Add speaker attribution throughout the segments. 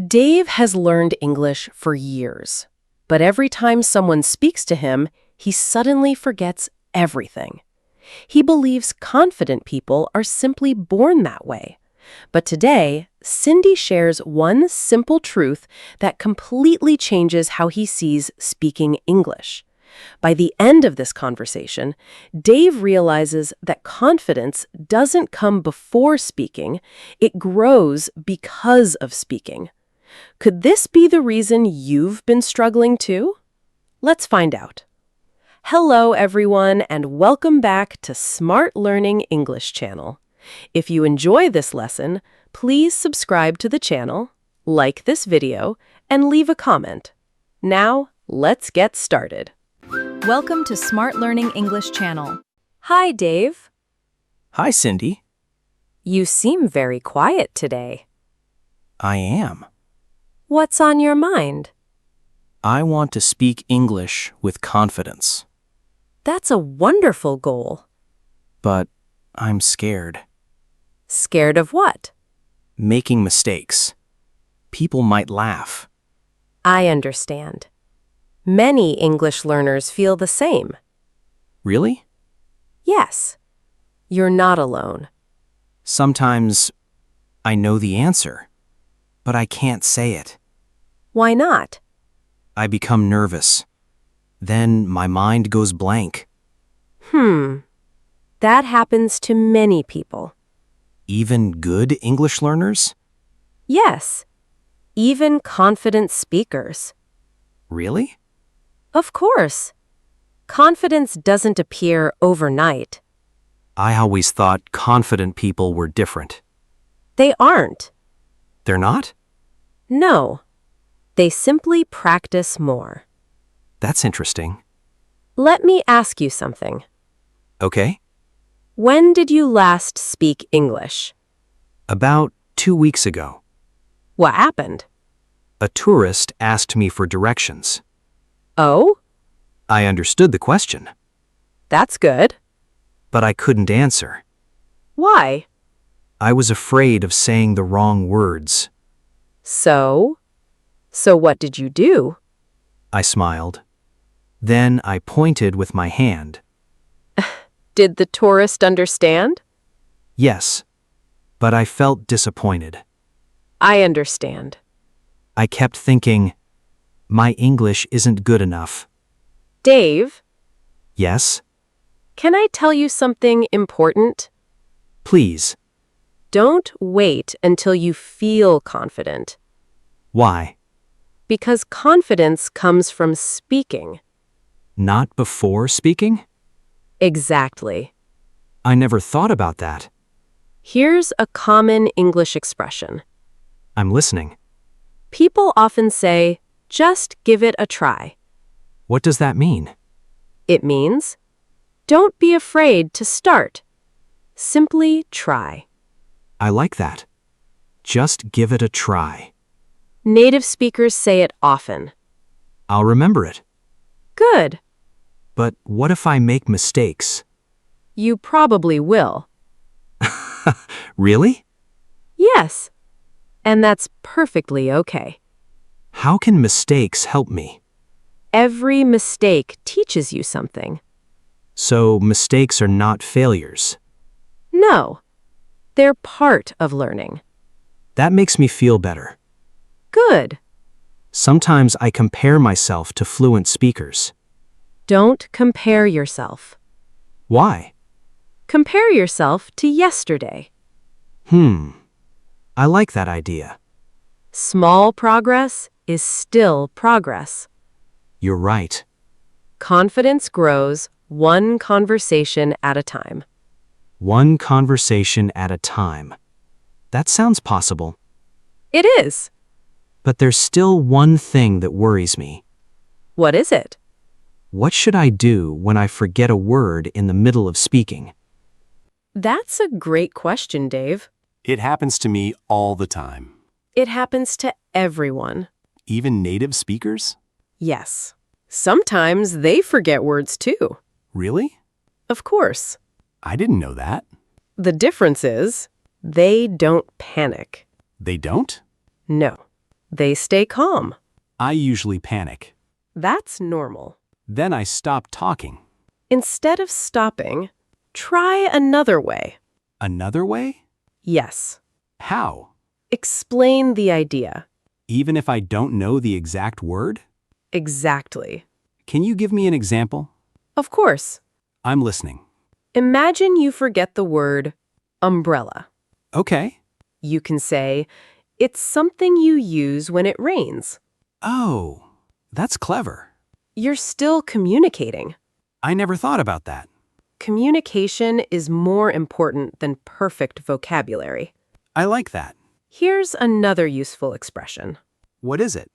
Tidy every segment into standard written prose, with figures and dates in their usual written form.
Speaker 1: Dave has learned English for years, but every time someone speaks to him, he suddenly forgets everything. He believes confident people are simply born that way. But today, Cindy shares one simple truth that completely changes how he sees speaking English. By the end of this conversation, Dave realizes that confidence doesn't come before speaking, it grows because of speaking. Could this be the reason you've been struggling too? Let's find out. Hello, everyone, and welcome back to Smart Learning English channel. If you enjoy this lesson, please subscribe to the channel, like this video, and leave a comment. Now, let's get started.
Speaker 2: Welcome to Smart Learning English channel.
Speaker 1: Hi, Dave.
Speaker 3: Hi, Cindy.
Speaker 1: You seem very quiet today.
Speaker 3: I am.
Speaker 1: What's on your mind?
Speaker 3: I want to speak English with confidence,
Speaker 1: That's a wonderful goal.
Speaker 3: but I'm scared.
Speaker 1: Scared of what?
Speaker 3: Making mistakes. People might laugh.
Speaker 1: I understand. Many English learners feel the same.
Speaker 3: Really?
Speaker 1: Yes, you're not alone.
Speaker 3: Sometimes I know the answer, but I can't say it.
Speaker 1: Why not?
Speaker 3: I become nervous. Then my mind goes blank.
Speaker 1: That happens to many people.
Speaker 3: Even good English learners?
Speaker 1: Yes, even confident speakers.
Speaker 3: Really?
Speaker 1: Of course. Confidence doesn't appear overnight.
Speaker 3: I always thought confident people were different.
Speaker 1: They aren't.
Speaker 3: They're not?
Speaker 1: No. They simply practice more.
Speaker 3: That's interesting.
Speaker 1: Let me ask you something.
Speaker 3: Okay.
Speaker 1: When did you last speak English?
Speaker 3: About 2 weeks ago,
Speaker 1: What happened?
Speaker 3: a tourist asked me for directions.
Speaker 1: Oh,
Speaker 3: I understood the question,
Speaker 1: that's good.
Speaker 3: but I couldn't answer.
Speaker 1: Why?
Speaker 3: I was afraid of saying the wrong words.
Speaker 1: So what did you do?
Speaker 3: I smiled. Then I pointed with my hand.
Speaker 1: Did the tourist understand?
Speaker 3: Yes, but I felt disappointed.
Speaker 1: I understand.
Speaker 3: I kept thinking, my English isn't good enough.
Speaker 1: Dave,
Speaker 3: Yes?
Speaker 1: can I tell you something important?
Speaker 3: Please.
Speaker 1: Don't wait until you feel confident,
Speaker 3: Why?
Speaker 1: because confidence comes from speaking.
Speaker 3: Not before speaking?
Speaker 1: Exactly.
Speaker 3: I never thought about that.
Speaker 1: Here's a common English expression.
Speaker 3: I'm listening.
Speaker 1: People often say, just give it a try.
Speaker 3: What does that mean?
Speaker 1: It means, don't be afraid to start. Simply try.
Speaker 3: I like that. Just give it a try.
Speaker 1: Native speakers say it often.
Speaker 3: I'll remember it.
Speaker 1: Good.
Speaker 3: But what if I make mistakes?
Speaker 1: You probably will.
Speaker 3: Really?
Speaker 1: Yes. And that's perfectly okay.
Speaker 3: How can mistakes help me?
Speaker 1: Every mistake teaches you something.
Speaker 3: So mistakes are not failures.
Speaker 1: No. They're part of learning.
Speaker 3: That makes me feel better.
Speaker 1: Good.
Speaker 3: Sometimes I compare myself to fluent speakers.
Speaker 1: Don't compare yourself.
Speaker 3: Why?
Speaker 1: Compare yourself to yesterday.
Speaker 3: I like that idea.
Speaker 1: Small progress is still progress.
Speaker 3: You're right.
Speaker 1: Confidence grows one conversation at a time.
Speaker 3: One conversation at a time. That sounds possible.
Speaker 1: It is.
Speaker 3: But there's still one thing that worries me.
Speaker 1: What is it?
Speaker 3: What should I do when I forget a word in the middle of speaking?
Speaker 1: That's a great question, Dave.
Speaker 4: It happens to me all the time.
Speaker 1: It happens to everyone.
Speaker 4: Even native speakers?
Speaker 1: Yes. Sometimes they forget words too.
Speaker 4: Really?
Speaker 1: Of course.
Speaker 4: I didn't know that.
Speaker 1: The difference is, they don't panic.
Speaker 4: They don't?
Speaker 1: No. They stay calm.
Speaker 4: I usually panic.
Speaker 1: That's normal.
Speaker 4: Then I stop talking.
Speaker 1: Instead of stopping, try another way.
Speaker 4: Another way?
Speaker 1: Yes.
Speaker 4: How?
Speaker 1: Explain the idea.
Speaker 4: Even if I don't know the exact word?
Speaker 1: Exactly.
Speaker 4: Can you give me an example?
Speaker 1: Of course.
Speaker 4: I'm listening.
Speaker 1: Imagine you forget the word umbrella.
Speaker 4: Okay.
Speaker 1: You can say, it's something you use when it rains.
Speaker 4: Oh, that's clever.
Speaker 1: You're still communicating.
Speaker 4: I never thought about that.
Speaker 1: Communication is more important than perfect vocabulary.
Speaker 4: I like that.
Speaker 1: Here's another useful expression.
Speaker 4: What is it?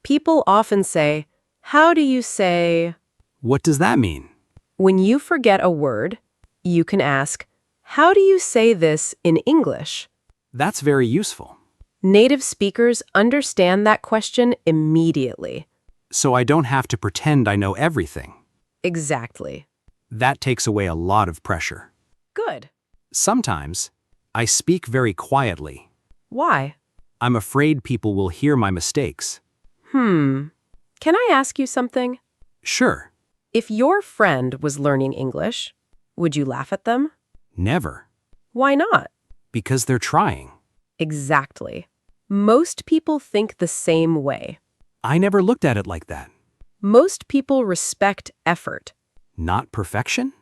Speaker 1: People often say, how do you say?
Speaker 4: What does that mean?
Speaker 1: When you forget a word, you can ask, how do you say this in English?
Speaker 4: That's very useful.
Speaker 1: Native speakers understand that question immediately.
Speaker 4: So I don't have to pretend I know everything.
Speaker 1: Exactly.
Speaker 4: That takes away a lot of pressure.
Speaker 1: Good.
Speaker 4: Sometimes, I speak very quietly.
Speaker 1: Why?
Speaker 4: I'm afraid people will hear my mistakes.
Speaker 1: Can I ask you something?
Speaker 4: Sure.
Speaker 1: If your friend was learning English, would you laugh at them?
Speaker 4: Never.
Speaker 1: Why not?
Speaker 4: Because they're trying.
Speaker 1: Exactly. Most people think the same way.
Speaker 4: I never looked at it like that.
Speaker 1: Most people respect effort.
Speaker 4: Not perfection?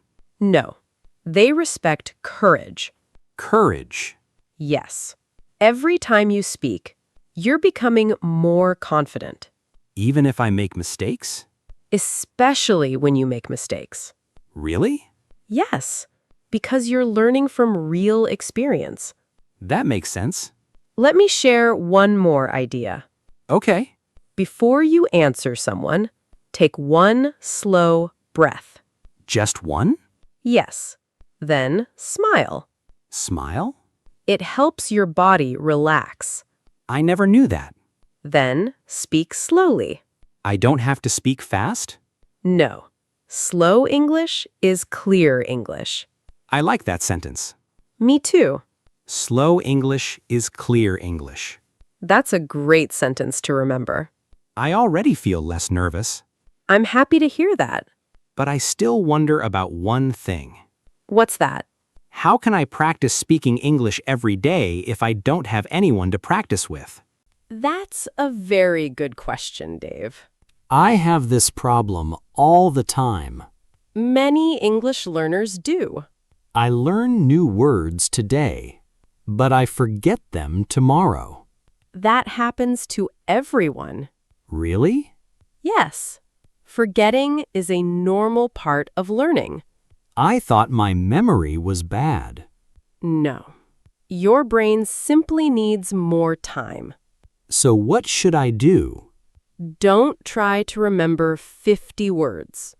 Speaker 1: No, they respect courage.
Speaker 4: Courage.
Speaker 1: Yes. Every time you speak, you're becoming more confident,
Speaker 4: Even if I make mistakes?
Speaker 1: especially when you make mistakes.
Speaker 4: Really?
Speaker 1: Yes, because you're learning from real experience.
Speaker 4: That makes sense.
Speaker 1: Let me share one more idea.
Speaker 4: Okay.
Speaker 1: Before you answer someone, take one slow breath.
Speaker 4: Just one?
Speaker 1: Yes. Then smile.
Speaker 4: Smile?
Speaker 1: It helps your body relax.
Speaker 4: I never knew that.
Speaker 1: Then speak slowly.
Speaker 4: I don't have to speak fast?
Speaker 1: No. Slow English is clear English.
Speaker 4: I like that sentence.
Speaker 1: Me too.
Speaker 4: Slow English is clear English.
Speaker 1: That's a great sentence to remember.
Speaker 4: I already feel less nervous,
Speaker 1: I'm happy to hear that.
Speaker 4: but I still wonder about one thing.
Speaker 1: What's that?
Speaker 4: How can I practice speaking English every day if I don't have anyone to practice with?
Speaker 1: That's a very good question, Dave.
Speaker 5: I have this problem all the time.
Speaker 1: Many English learners do.
Speaker 5: I learn new words today, but I forget them tomorrow.
Speaker 1: That happens to everyone.
Speaker 5: Really?
Speaker 1: Yes. Forgetting is a normal part of learning.
Speaker 5: I thought my memory was bad.
Speaker 1: No. Your brain simply needs more time.
Speaker 5: So what should I do?
Speaker 1: Don't try to remember 50 words.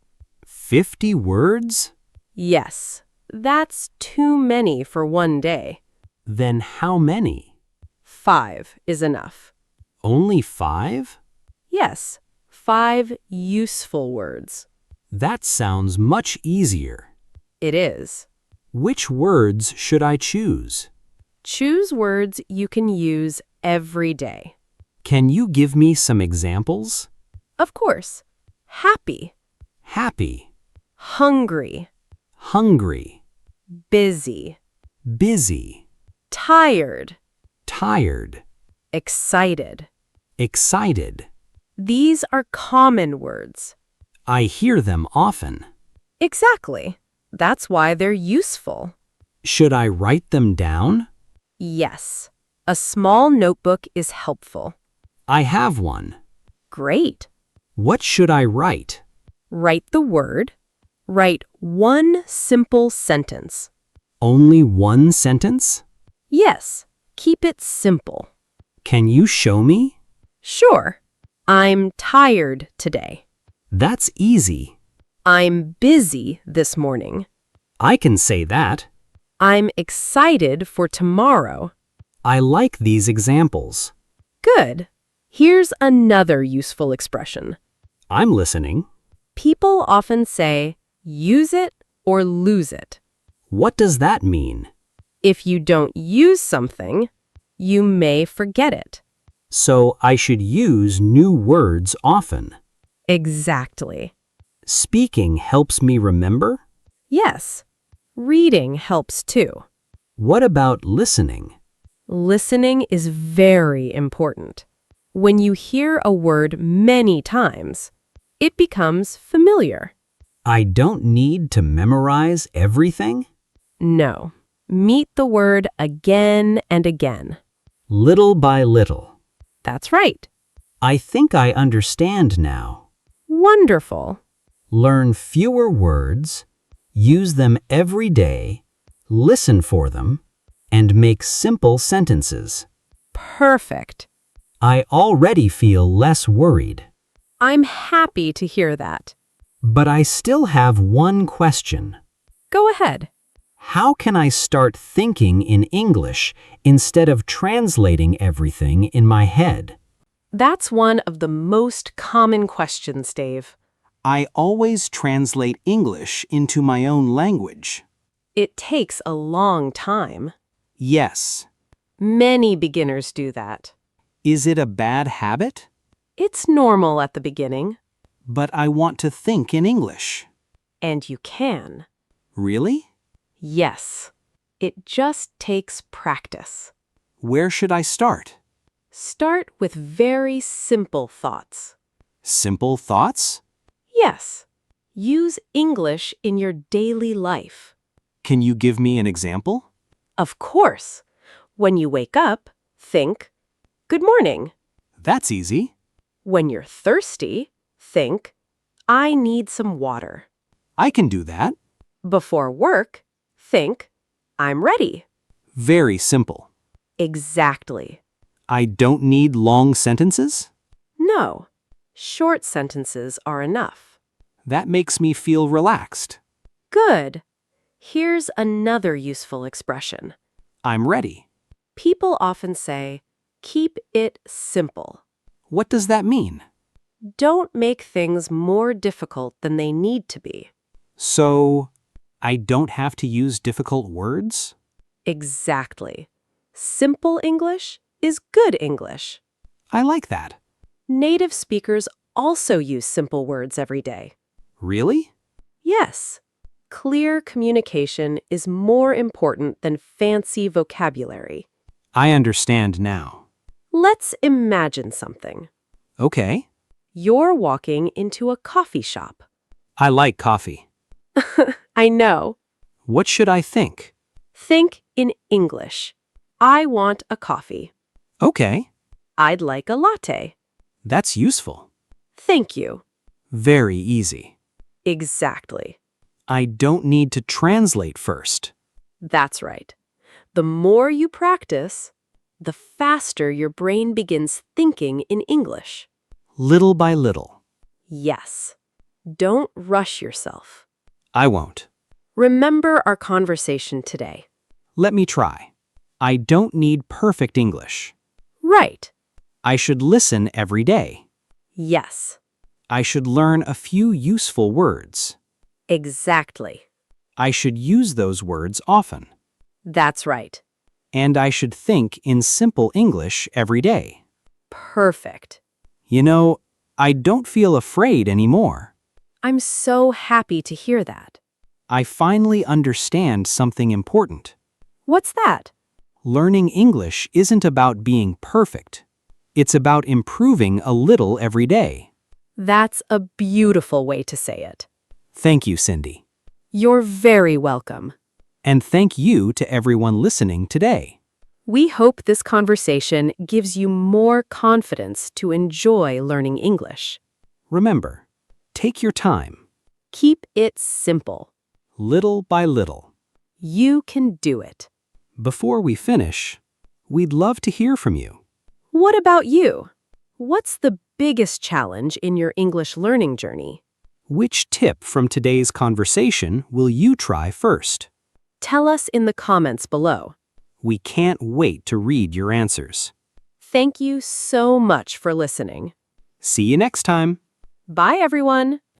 Speaker 5: 50 words?
Speaker 1: Yes, that's too many for one day.
Speaker 5: Then how many?
Speaker 1: 5 is enough.
Speaker 5: Only 5?
Speaker 1: Yes, 5 useful words.
Speaker 5: That sounds much easier.
Speaker 1: It is.
Speaker 5: Which words should I choose?
Speaker 1: Choose words you can use every day.
Speaker 5: Can you give me some examples?
Speaker 1: Of course. Happy,
Speaker 5: Happy,
Speaker 1: hungry,
Speaker 5: hungry,
Speaker 1: busy,
Speaker 5: busy,
Speaker 1: tired,
Speaker 5: tired,
Speaker 1: excited.
Speaker 5: excited.
Speaker 1: These are common words.
Speaker 5: I hear them often.
Speaker 1: Exactly. That's why they're useful.
Speaker 5: Should I write them down?
Speaker 1: Yes. A small notebook is helpful.
Speaker 5: I have one.
Speaker 1: Great.
Speaker 5: What should I write?
Speaker 1: Write the word. Write one simple sentence.
Speaker 5: Only one sentence?
Speaker 1: Yes. Keep it simple.
Speaker 5: Can you show me?
Speaker 1: Sure. I'm tired today.
Speaker 5: That's easy.
Speaker 1: I'm busy this morning.
Speaker 5: I can say that.
Speaker 1: I'm excited for tomorrow.
Speaker 5: I like these examples.
Speaker 1: Good. Here's another useful expression.
Speaker 5: I'm listening.
Speaker 1: People often say, use it or lose it.
Speaker 5: What does that mean?
Speaker 1: If you don't use something, you may forget it.
Speaker 5: So I should use new words often.
Speaker 1: Exactly.
Speaker 5: Speaking helps me remember?
Speaker 1: Yes. Reading helps too.
Speaker 5: What about listening?
Speaker 1: Listening is very important. When you hear a word many times, it becomes familiar.
Speaker 5: I don't need to memorize everything?
Speaker 1: No. Meet the word again and again.
Speaker 5: Little by little.
Speaker 1: That's right.
Speaker 5: I think I understand now.
Speaker 1: Wonderful.
Speaker 5: Learn fewer words, use them every day, listen for them, and make simple sentences.
Speaker 1: Perfect.
Speaker 5: I already feel less worried.
Speaker 1: I'm happy to hear that.
Speaker 5: But I still have one question.
Speaker 1: Go ahead.
Speaker 5: How can I start thinking in English instead of translating everything in my head?
Speaker 1: That's one of the most common questions, Dave.
Speaker 3: I always translate English into my own language.
Speaker 1: It takes a long time.
Speaker 3: Yes.
Speaker 1: Many beginners do that.
Speaker 3: Is it a bad habit?
Speaker 1: It's normal at the beginning,
Speaker 3: But I want to think in English.
Speaker 1: and you can.
Speaker 3: Really?
Speaker 1: Yes. It just takes practice.
Speaker 3: Where should I start?
Speaker 1: Start with very simple thoughts.
Speaker 3: Simple thoughts?
Speaker 1: Yes. Use English in your daily life.
Speaker 3: Can you give me an example?
Speaker 1: Of course. When you wake up, think, "Good morning."
Speaker 3: That's easy.
Speaker 1: When you're thirsty, think, "I need some water."
Speaker 3: I can do that.
Speaker 1: Before work, think, "I'm ready."
Speaker 3: Very simple.
Speaker 1: Exactly.
Speaker 3: I don't need long sentences?
Speaker 1: No. Short sentences are enough.
Speaker 3: That makes me feel relaxed.
Speaker 1: Good. Here's another useful expression.
Speaker 3: I'm ready.
Speaker 1: People often say, "Keep it simple."
Speaker 3: What does that mean?
Speaker 1: Don't make things more difficult than they need to be.
Speaker 3: So, I don't have to use difficult words?
Speaker 1: Exactly. Simple English is good English.
Speaker 3: I like that.
Speaker 1: Native speakers also use simple words every day.
Speaker 3: Really?
Speaker 1: Yes. Clear communication is more important than fancy vocabulary.
Speaker 3: I understand now.
Speaker 1: Let's imagine something.
Speaker 3: Okay.
Speaker 1: You're walking into a coffee shop.
Speaker 3: I like coffee.
Speaker 1: I know.
Speaker 3: What should I think?
Speaker 1: Think in English. I want a coffee.
Speaker 3: Okay.
Speaker 1: I'd like a latte.
Speaker 3: That's useful.
Speaker 1: Thank you.
Speaker 3: Very easy.
Speaker 1: Exactly.
Speaker 3: I don't need to translate first.
Speaker 1: That's right. The more you practice, the faster your brain begins thinking in English.
Speaker 3: Little by little.
Speaker 1: Yes. Don't rush yourself.
Speaker 3: I won't.
Speaker 1: Remember our conversation today.
Speaker 3: Let me try. I don't need perfect English.
Speaker 1: Right.
Speaker 3: I should listen every day.
Speaker 1: Yes.
Speaker 3: I should learn a few useful words.
Speaker 1: Exactly.
Speaker 3: I should use those words often.
Speaker 1: That's right.
Speaker 3: And I should think in simple English every day.
Speaker 1: Perfect.
Speaker 3: You know, I don't feel afraid anymore.
Speaker 1: I'm so happy to hear that.
Speaker 3: I finally understand something important.
Speaker 1: What's that?
Speaker 3: Learning English isn't about being perfect. It's about improving a little every day.
Speaker 1: That's a beautiful way to say it.
Speaker 3: Thank you, Cindy.
Speaker 1: You're very welcome.
Speaker 3: And thank you to everyone listening today.
Speaker 1: We hope this conversation gives you more confidence to enjoy learning English.
Speaker 3: Remember, take your time,
Speaker 1: Keep it simple.
Speaker 3: little by little.
Speaker 1: You can do it.
Speaker 3: Before we finish, we'd love to hear from you.
Speaker 1: What about you? What's the biggest challenge in your English learning journey?
Speaker 3: Which tip from today's conversation will you try first?
Speaker 1: Tell us in the comments below.
Speaker 3: We can't wait to read your answers.
Speaker 1: Thank you so much for listening.
Speaker 3: See you next time.
Speaker 1: Bye, everyone.